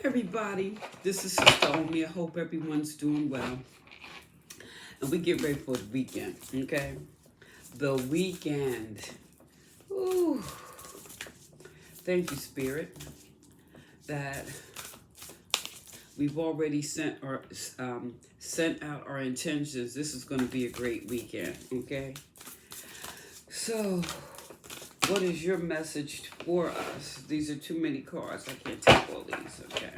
Everybody, this is Sister Omi. I hope everyone's doing well. And we get ready for the weekend, okay? The weekend. Ooh. Thank you, Spirit, that we've already sent out our intentions. This is going to be a great weekend, okay? So, what is your message for us? These are too many cards. I can't take all these, okay?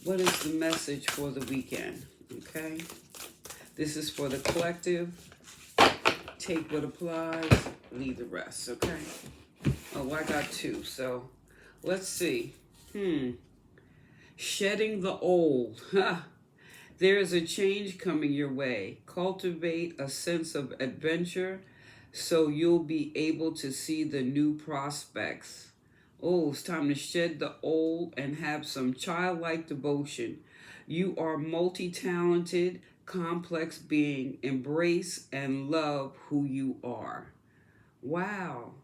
What is the message for the weekend, okay? This is for the collective. Take what applies, leave the rest, okay? Oh, I got two, so let's see. Shedding the old. There is a change coming your way. Cultivate a sense of adventure so you'll be able to see the new prospects. Oh, it's time to shed the old and have some childlike devotion. You are multi-talented, complex being. Embrace and love who you are. Wow.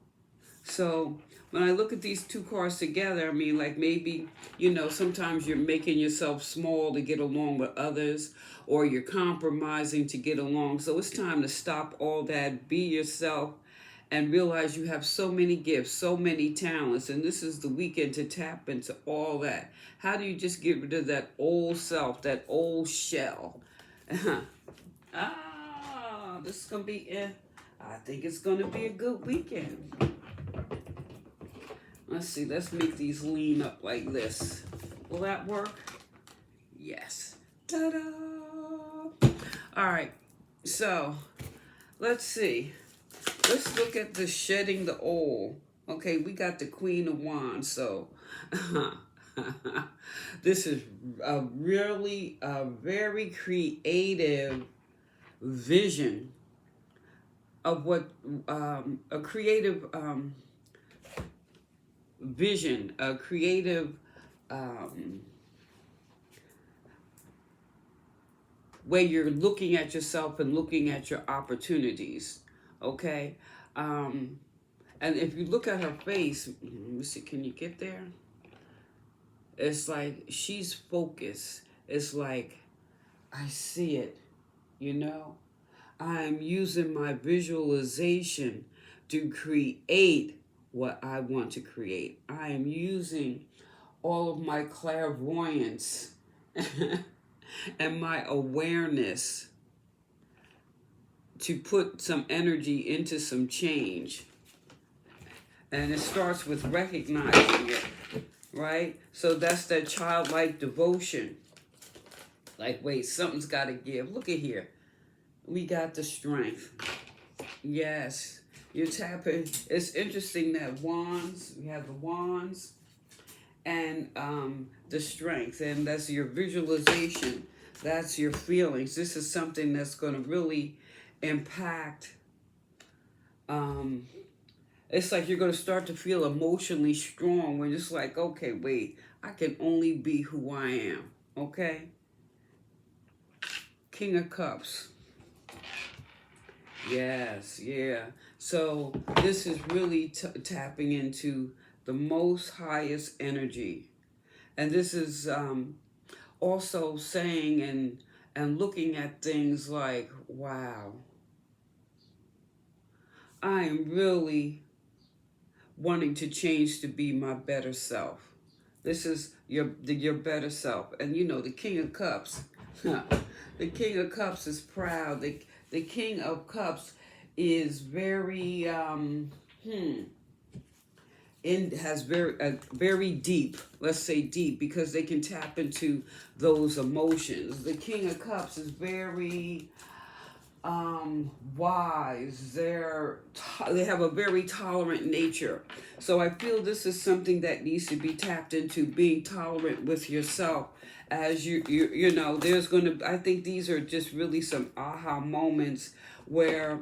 So when I look at these two cards together, I mean, like maybe, sometimes you're making yourself small to get along with others, or you're compromising to get along. So it's time to stop all that, be yourself, and realize you have so many gifts, so many talents. And this is the weekend to tap into all that. How do you just get rid of that old self, that old shell? This is going to be, I think it's going to be a good weekend. Let's see, let's make these lean up like this. Will that work? Yes. Ta-da! All right, so let's see. Let's look at the shedding the old. Okay, we got the Queen of Wands, so this is a very creative vision of what a creative vision, a creative way you're looking at yourself and looking at your opportunities, okay? And if you look at her face, let me see, can you get there? It's like she's focused. It's like, I see it, I'm using my visualization to create what I want to create. I am using all of my clairvoyance and my awareness to put some energy into some change. And it starts with recognizing it, right? So that's that childlike devotion. Like, wait, something's got to give. Look at here. We got the strength. Yes. You're tapping. It's interesting that wands, we have the wands and the strength. And that's your visualization. That's your feelings. This is something that's going to really impact. It's like you're going to start to feel emotionally strong when it's like, okay, wait, I can only be who I am. Okay? King of Cups. Yes, yeah. So this is really tapping into the most highest energy. And this is also saying and looking at things like, wow, I am really wanting to change to be my better self. This is your better self. And the King of Cups, the King of Cups is proud. The King of Cups is very has very deep, let's say deep, because they can tap into those emotions. The King of Cups is very wise. They have a very tolerant nature. So I feel this is something that needs to be tapped into, being tolerant with yourself. As there's I think these are just really some aha moments where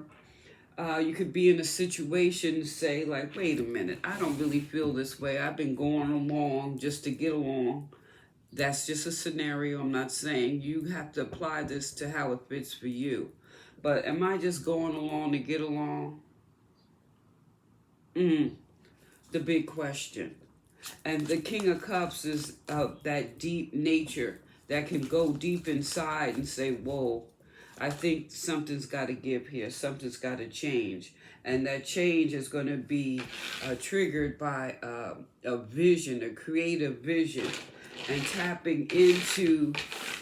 you could be in a situation, say like, wait a minute, I don't really feel this way. I've been going along just to get along. That's just a scenario. I'm not saying you have to apply this to how it fits for you. But am I just going along to get along? The big question. And the King of Cups is that deep nature that can go deep inside and say, whoa, I think something's got to give here. Something's got to change. And that change is going to be triggered by a vision, a creative vision, and tapping into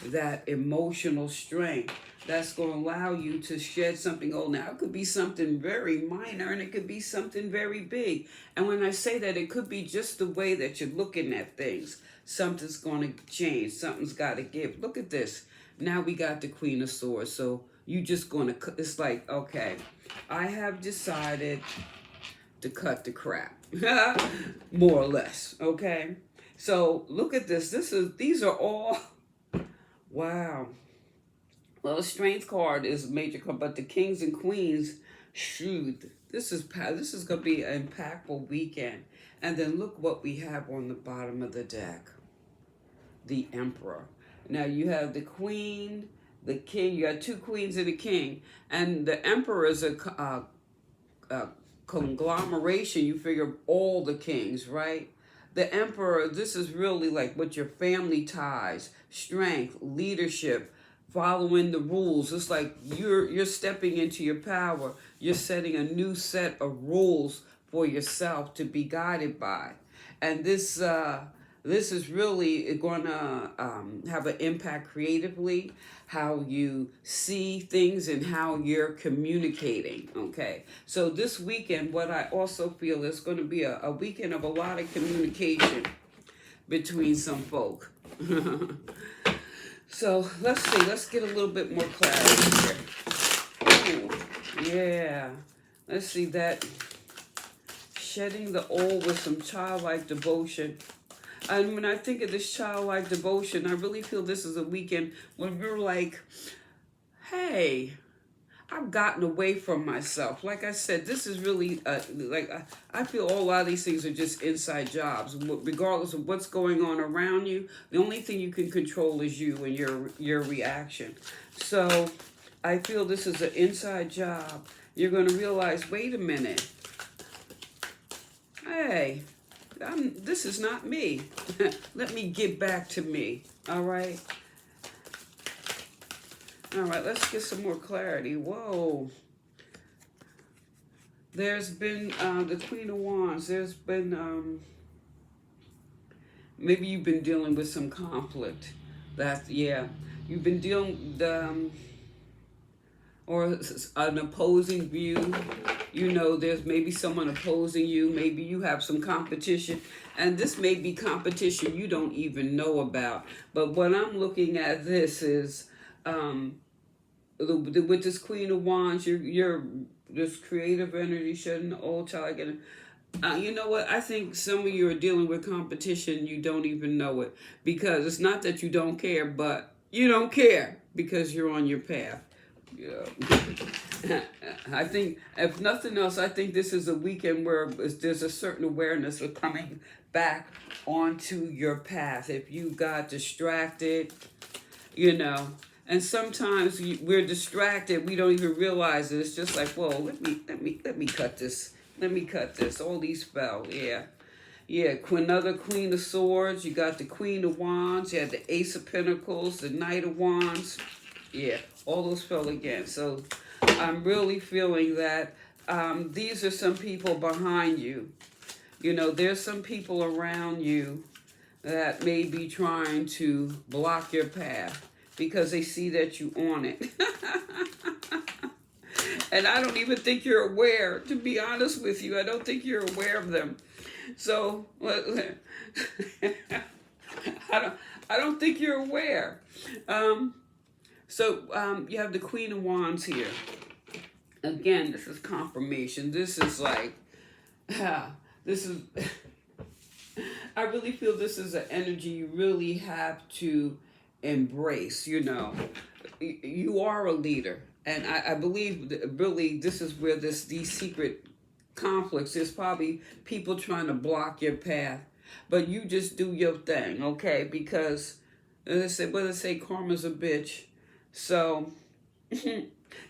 that emotional strength that's going to allow you to shed something old. Now, it could be something very minor and it could be something very big. And when I say that, it could be just the way that you're looking at things. Something's going to change. Something's got to give. Look at this. Now we got the Queen of Swords. So you just going to, it's like, okay, I have decided to cut the crap. More or less. Okay. So look at this. These are all, wow. Well, the strength card is a major card, but the kings and queens, shoot, this is going to be an impactful weekend. And then look what we have on the bottom of the deck. The Emperor. Now you have the queen, the king. You got two queens and a king. And the Emperor is a conglomeration, you figure, all the kings, right? The Emperor, this is really like what your family ties, strength, leadership, following the rules. It's like you're stepping into your power. You're setting a new set of rules for yourself to be guided by. And this is really going to have an impact creatively, how you see things and how you're communicating, okay? So this weekend, what I also feel is going to be a weekend of a lot of communication between some folk. So let's see, let's get a little bit more clarity here. Ooh, yeah, let's see that. Shedding the old with some childlike devotion. And when I think of this childlike devotion, I really feel this is a weekend when we're like, hey, I've gotten away from myself. Like I said, this is really, I feel a lot of these things are just inside jobs. Regardless of what's going on around you, the only thing you can control is you and your reaction. So I feel this is an inside job. You're going to realize, wait a minute. Hey, this is not me. Let me get back to me. All right. All right, let's get some more clarity. Whoa. There's been the Queen of Wands. There's been, maybe you've been dealing with some conflict. Yeah. You've been dealing, or an opposing view. You know, there's maybe someone opposing you. Maybe you have some competition. And this may be competition you don't even know about. But what I'm looking at this is, with this Queen of Wands, you're this creative energy, shedding the old child. You know what? I think some of you are dealing with competition. You don't even know it. Because it's not that you don't care, but you don't care because you're on your path. Yeah. I think, if nothing else, I think this is a weekend where there's a certain awareness of coming back onto your path. If you got distracted, you know, and sometimes we're distracted, we don't even realize it. It's just like, whoa, let me cut this. Let me cut this. All these fell, yeah. Yeah, another Queen of Swords. You got the Queen of Wands. You had the Ace of Pentacles, the Knight of Wands. Yeah, all those fell again. So I'm really feeling that these are some people behind you. You know, there's some people around you that may be trying to block your path because they see that you on it. And I don't even think you're aware, to be honest with you. I don't think you're aware of them. So, I don't think you're aware. So you have the Queen of Wands here. Again, this is confirmation. This is like, this is, I really feel this is an energy you really have to embrace, you know. You are a leader. And I believe that really this is where these secret conflicts, there's probably people trying to block your path. But you just do your thing, okay? Because, as I say, karma's a bitch. So,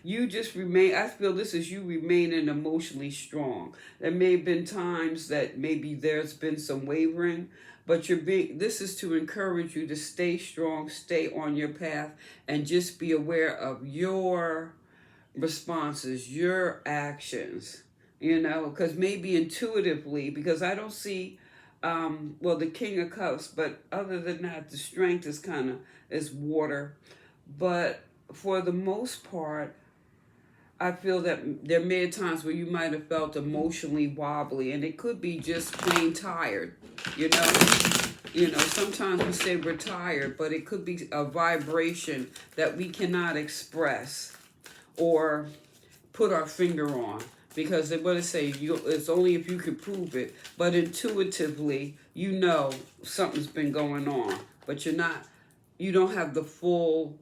You just remain, I feel this is you remaining emotionally strong. There may have been times that maybe there's been some wavering, but this is to encourage you to stay strong, stay on your path, and just be aware of your responses, your actions, because maybe intuitively, because I don't see, well, the King of Cups, but other than that, the strength is water. But for the most part, I feel that there may have times where you might have felt emotionally wobbly, and it could be just plain tired, you know. Sometimes we say we're tired, but it could be a vibration that we cannot express or put our finger on, because they want to say it's only if you can prove it. But intuitively, something's been going on, but you don't have the full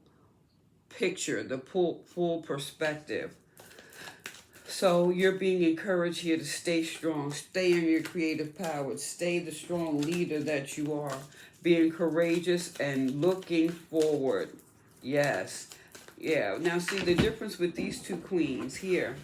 picture, the full perspective. So you're being encouraged here to stay strong, stay in your creative power, stay the strong leader that you are, being courageous and looking forward. Yes. Yeah. Now see the difference with these two queens here.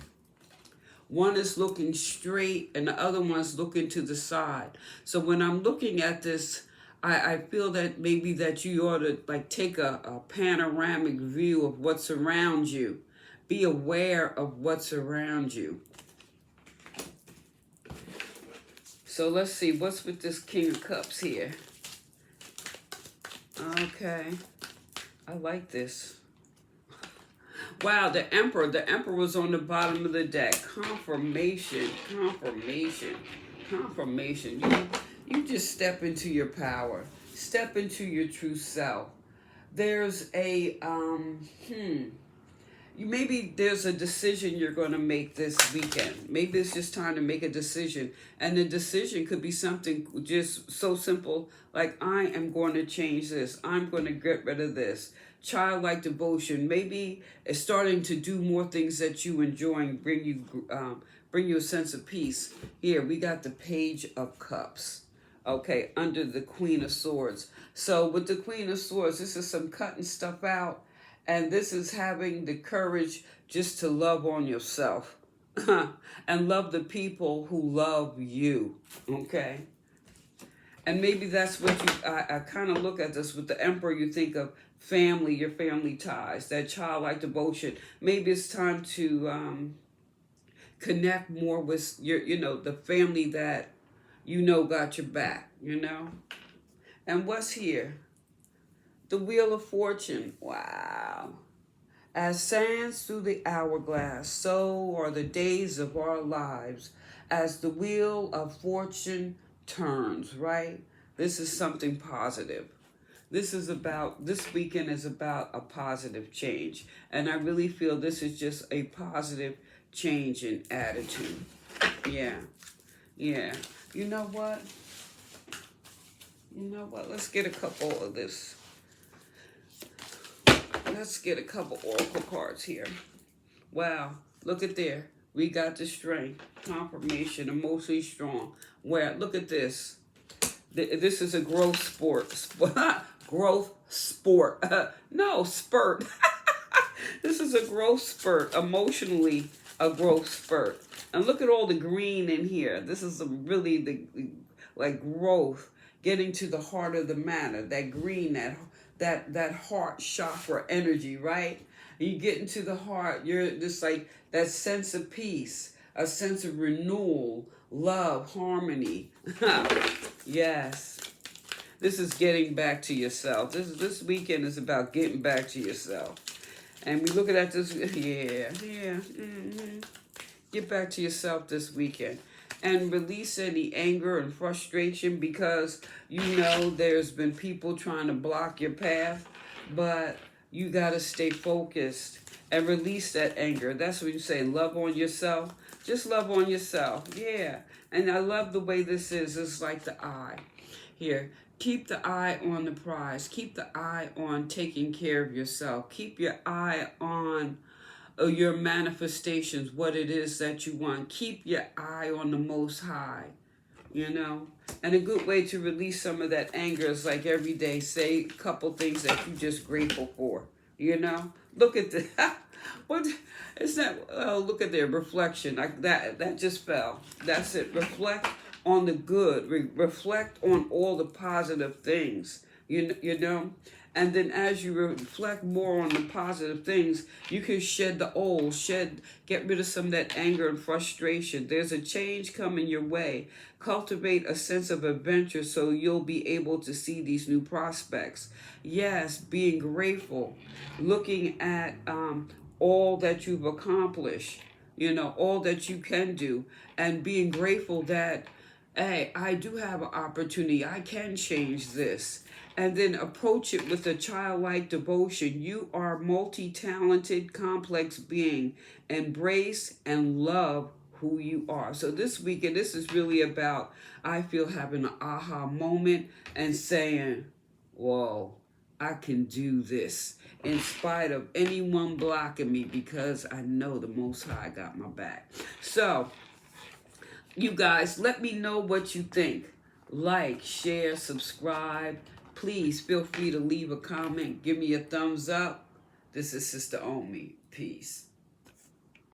One is looking straight and the other one's looking to the side. So when I'm looking at this, I feel that maybe that you ought to take a panoramic view of what's around you. Be aware of what's around you. So let's see, what's with this King of Cups here? Okay, I like this. Wow, the Emperor. The Emperor was on the bottom of the deck. Confirmation. You just step into your power. Step into your true self. There's maybe there's a decision you're going to make this weekend. Maybe it's just time to make a decision. And the decision could be something just so simple, like I am going to change this. I'm going to get rid of this. Childlike devotion. Maybe it's starting to do more things that you enjoy and bring you a sense of peace. Here, we got the Page of Cups. Okay, under the Queen of Swords. So with the Queen of Swords, this is some cutting stuff out. And this is having the courage just to love on yourself and love the people who love you, okay? And maybe that's what I kind of look at this with the Emperor. You think of family, your family ties, that childlike devotion. Maybe it's time to connect more with the family that got your back, And what's here? The Wheel of Fortune. Wow. As sands through the hourglass, so are the days of our lives as the wheel of fortune turns, right? This is something positive. This weekend is about a positive change. And I really feel this is just a positive change in attitude. Yeah. You know what? Let's get a couple of this. Let's get a couple oracle cards here. Wow, look at there. We got the strength, confirmation, emotionally strong. Wow, look at this. This is a growth sport. Growth sport. No, spurt. This is a growth spurt, emotionally a growth spurt. And look at all the green in here. This is really like growth, getting to the heart of the matter. That green, that heart chakra energy, right? You get into the heart, you're just like that sense of peace, a sense of renewal, love, harmony. Yes. This is getting back to yourself. This weekend is about getting back to yourself. And we look at this, Get back to yourself this weekend. And release any anger and frustration, because there's been people trying to block your path, but you got to stay focused and release that anger. That's what you say, love on yourself. Just love on yourself. Yeah. And I love the way this is. It's like the eye. Here, keep the eye on the prize. Keep the eye on taking care of yourself. Keep your eye on your manifestations, what it is that you want. Keep your eye on the Most High, And a good way to release some of that anger is like every day, say a couple things that you're just grateful for, Look at the what is that? Look at their reflection. That just fell. That's it. Reflect on the good. Reflect on all the positive things. You know, and then as you reflect more on the positive things, you can shed the old, get rid of some of that anger and frustration. There's a change coming your way. Cultivate a sense of adventure so you'll be able to see these new prospects. Yes, being grateful, looking at all that you've accomplished, all that you can do, and being grateful that, hey, I do have an opportunity. I can change this. And then approach it with a childlike devotion. You are multi-talented, complex being. Embrace and love who you are. So this weekend, this is really about, I feel, having an aha moment and saying, whoa, I can do this in spite of anyone blocking me, because I know the Most High got my back. So, you guys, let me know what you think. Like, share, subscribe. Please feel free to leave a comment. Give me a thumbs up. This is Sister Omi. Peace.